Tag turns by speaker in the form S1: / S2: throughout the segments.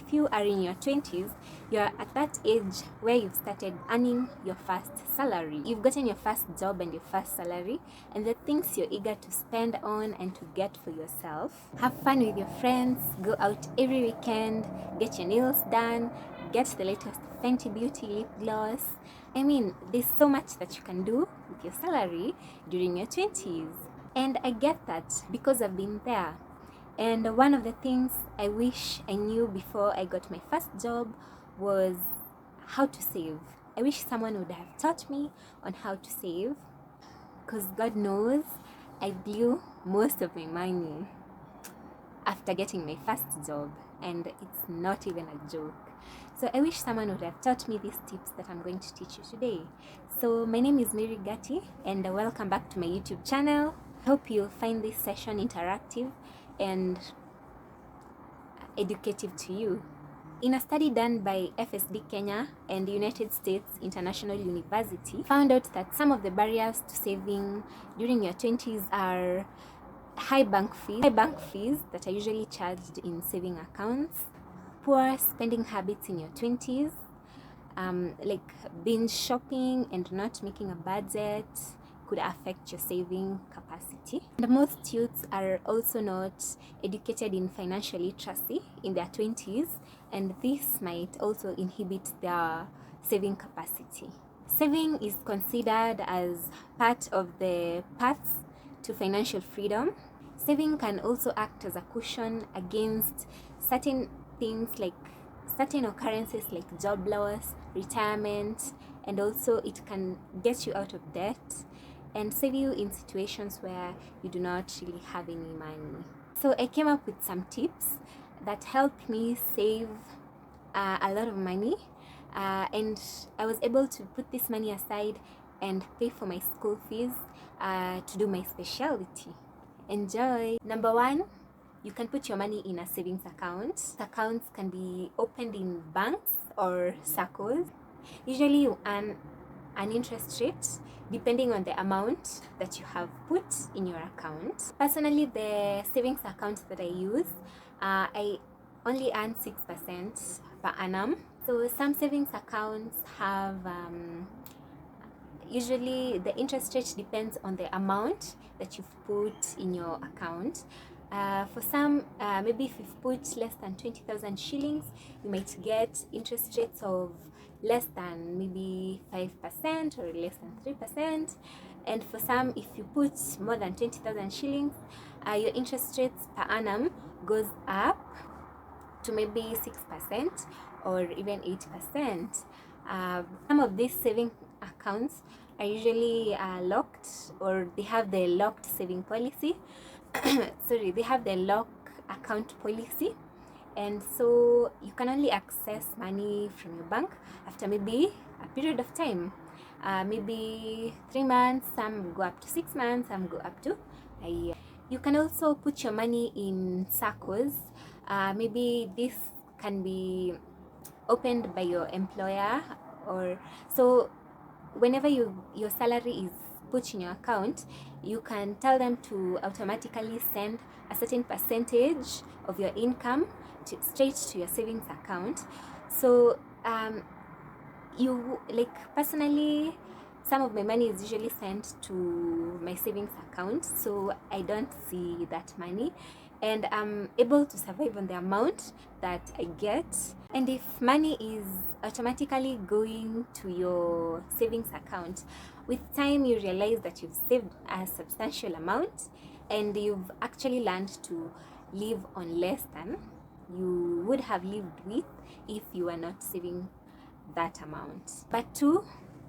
S1: if you are in your 20s, you're at that age where you've started earning your first salary. You've gotten your first job and your first salary, and the things you're eager to spend on and to get for yourself. Have fun with your friends, go out every weekend, get your nails done, get the latest Fenty Beauty lip gloss. I mean, there's so much that you can do with your salary during your 20s. And I get that because I've been there. And one of the things I wish I knew before I got my first job was how to save. I wish someone would have taught me on how to save, because God knows I blew most of my money after getting my first job, and it's not even a joke. So I wish someone would have taught me these tips that I'm going to teach you today. So my name is Mary Gatti, and welcome back to my YouTube channel. I hope you'll find this session interactive and educative to you. In a study done by FSD Kenya and United States International University, found out that some of the barriers to saving during your 20s are high bank fees that are usually charged in saving accounts, poor spending habits in your 20s, like binge shopping and not making a budget could affect your saving capacity. And most youths are also not educated in financial literacy in their 20s, and this might also inhibit their saving capacity. Saving is considered as part of the paths to financial freedom. Saving can also act as a cushion against certain things like certain occurrences like job loss, retirement, and also it can get you out of debt and save you in situations where you do not really have any money. So I came up with some tips that helped me save a lot of money, and I was able to put this money aside and pay for my school fees to do my specialty. Enjoy! Number one, you can put your money in a savings account. Accounts can be opened in banks or SACCOs. Usually you earn an interest rate depending on the amount that you have put in your account. Personally, the savings account that I use, I only earn 6% per annum. So some savings accounts have usually the interest rate depends on the amount that you've put in your account. For some, maybe if you've put less than 20,000 shillings, you might get interest rates of less than maybe 5% or less than 3%. And for some, if you put more than 20,000 shillings, your interest rates per annum goes up to maybe 6% or even 8%. Some of these saving accounts are usually locked, or they have the locked saving policy. Sorry, they have the lock account policy, and so you can only access money from your bank after maybe a period of time, maybe 3 months, some go up to 6 months, some go up to a year. You can also put your money in SACCOs. Maybe this can be opened by your employer, or so whenever your salary is put in your account, you can tell them to automatically send a certain percentage of your income straight to your savings account. So you, like, personally, some of my money is usually sent to my savings account, so I don't see that money, and I'm able to survive on the amount that I get. And if money is automatically going to your savings account, with time you realize that you've saved a substantial amount and you've actually learned to live on less than you would have lived with if you were not saving that amount. But two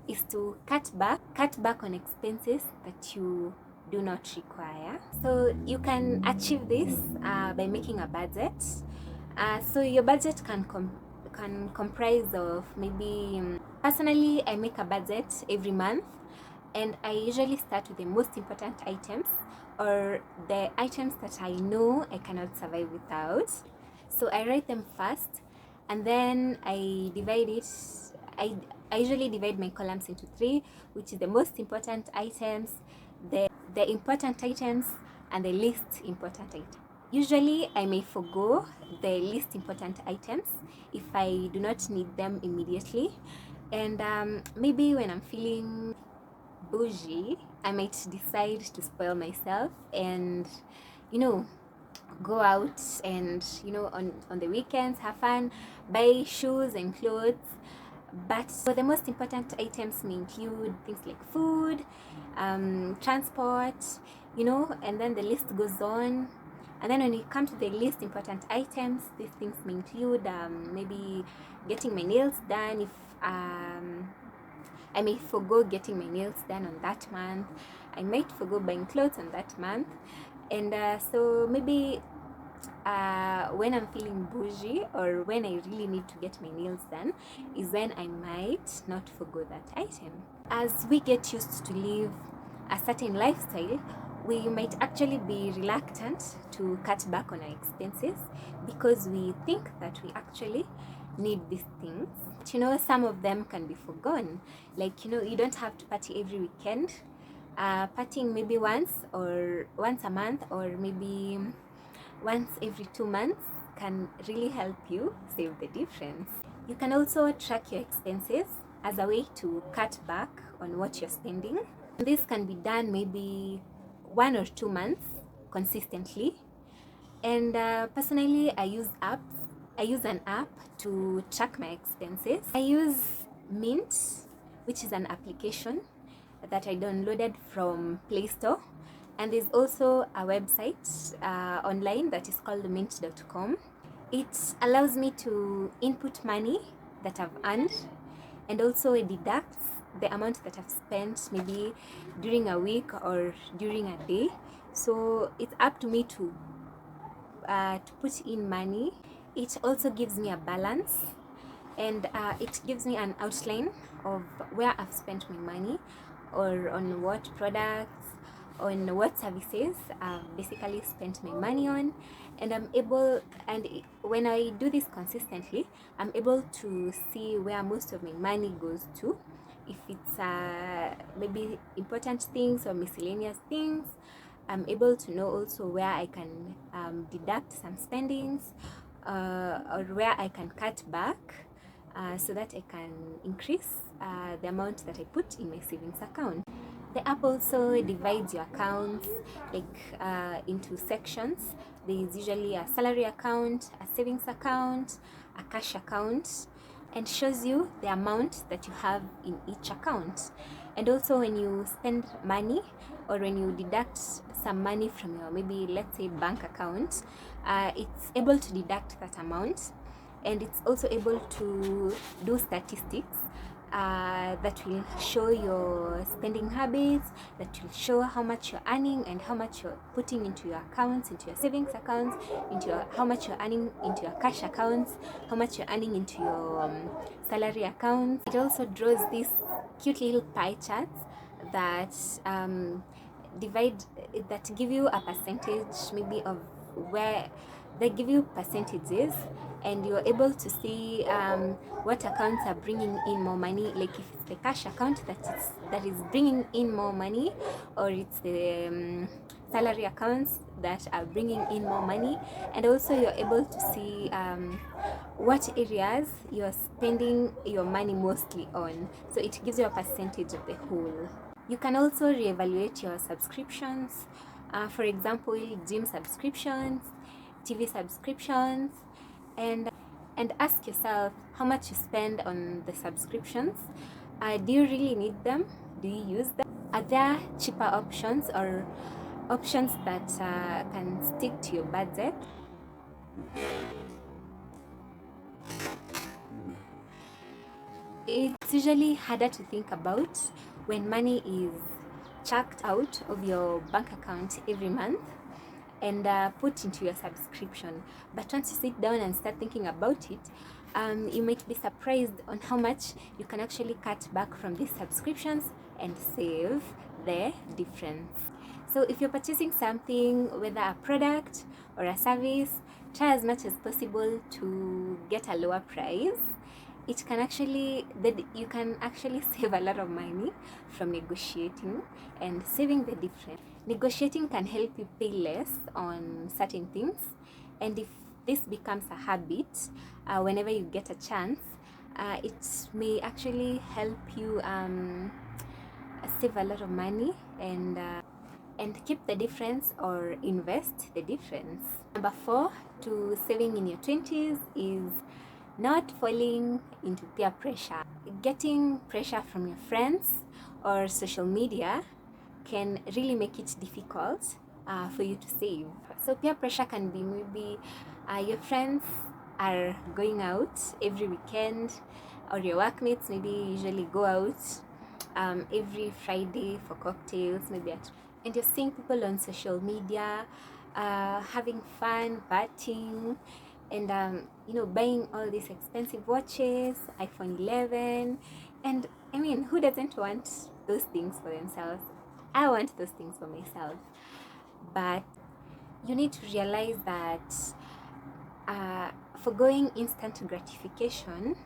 S1: is to cut back on expenses that you do not require. So you can achieve this by making a budget. So your budget can comprise of maybe, personally I make a budget every month, and I usually start with the most important items, or the items that I know I cannot survive without. So I write them first, and then I divide it. I usually divide my columns into 3, which is the most important items, the important items, and the least important items. Usually, I may forgo the least important items if I do not need them immediately. And maybe when I'm feeling bougie, I might decide to spoil myself and, you know, go out and, on the weekends, have fun, buy shoes and clothes. But for the most important items may include things like food, transport, and then the list goes on. And then when you come to the least important items, these things may include maybe getting my nails done. If I may forgo getting my nails done on that month, I might forgo buying clothes on that month. And so maybe when I'm feeling bougie or when I really need to get my nails done is when I might not forgo that item. As we get used to live a certain lifestyle, we might actually be reluctant to cut back on our expenses because we think that we actually need these things. But, some of them can be forgone. Like, you don't have to party every weekend. Partying maybe once a month or maybe once every 2 months can really help you save the difference. You can also track your expenses as a way to cut back on what you're spending. This can be done maybe 1 or 2 months consistently. And personally, I use an app to track my expenses. I use Mint, which is an application that I downloaded from Play Store. And there's also a website online that is called mint.com. It allows me to input money that I've earned, and also it deducts the amount that I've spent maybe during a week or during a day. So it's up to me to put in money. It also gives me a balance, and it gives me an outline of where I've spent my money or on what products, on what services I've basically spent my money on. And when I do this consistently, I'm able to see where most of my money goes to. If it's maybe important things or miscellaneous things, I'm able to know also where I can deduct some spendings or where I can cut back so that I can increase the amount that I put in my savings account. The app also divides your accounts into sections. There is usually a salary account, a savings account, a cash account, and shows you the amount that you have in each account. And also when you spend money or when you deduct some money from your maybe let's say bank account, it's able to deduct that amount, and it's also able to do statistics that will show your spending habits, that will show how much you're earning and how much you're putting into your accounts, into your savings accounts, how much you're earning into your cash accounts, how much you're earning into your salary accounts. It also draws these cute little pie charts that that give you a percentage maybe of where they give you percentages, and you're able to see what accounts are bringing in more money, like if it's the cash account that is bringing in more money, or it's the salary accounts that are bringing in more money. And also you're able to see what areas you're spending your money mostly on, so it gives you a percentage of the whole. You can also reevaluate your subscriptions, for example, gym subscriptions, TV subscriptions, and ask yourself how much you spend on the subscriptions. Do you really need them? Do you use them? Are there cheaper options or options that can stick to your budget? It's usually harder to think about when money is chucked out of your bank account every month and put into your subscription. But once you sit down and start thinking about it, you might be surprised on how much you can actually cut back from these subscriptions and save the difference. So if you're purchasing something, whether a product or a service, try as much as possible to get a lower price. You can actually save a lot of money from negotiating and saving the difference. Negotiating can help you pay less on certain things, and if this becomes a habit, whenever you get a chance, it may actually help you save a lot of money and keep the difference or invest the difference. Number 4 to saving in your 20s is not falling into peer pressure. Getting pressure from your friends or social media can really make it difficult for you to save. So peer pressure can be maybe your friends are going out every weekend, or your workmates maybe usually go out every Friday for cocktails, and you're seeing people on social media having fun, partying, and buying all these expensive watches, iPhone 11, and I mean, who doesn't want those things for themselves? I want those things for myself, but you need to realize that forgoing instant gratification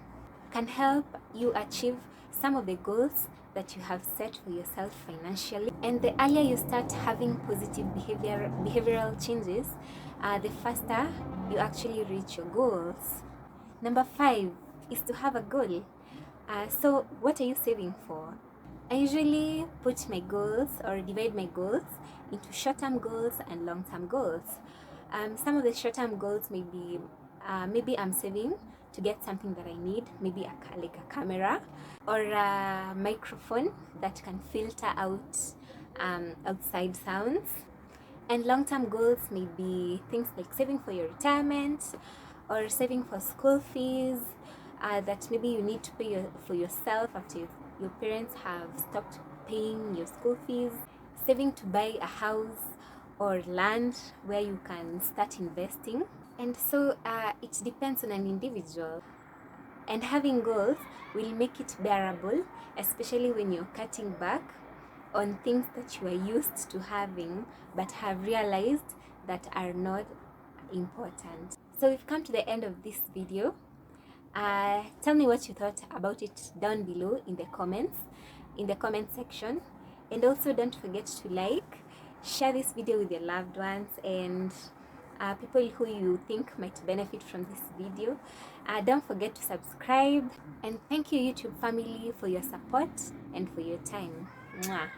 S1: can help you achieve some of the goals that you have set for yourself financially. And the earlier you start having positive behavioral changes, the faster you actually reach your goals. Number 5 is to have a goal. So what are you saving for? I usually put my goals or divide my goals into short-term goals and long-term goals. Some of the short-term goals may be maybe I'm saving to get something that I need, maybe like a camera or a microphone that can filter out outside sounds. And long-term goals may be things like saving for your retirement or saving for school fees that maybe you need to pay for yourself after your parents have stopped paying your school fees, saving to buy a house or land where you can start investing. And so it depends on an individual. And having goals will make it bearable, especially when you're cutting back on things that you are used to having but have realized that are not important. So we've come to the end of this video. Tell me what you thought about it down below in the comment section, and also don't forget to like, share this video with your loved ones and people who you think might benefit from this video. Don't forget to subscribe, and thank you YouTube family for your support and for your time. Mwah.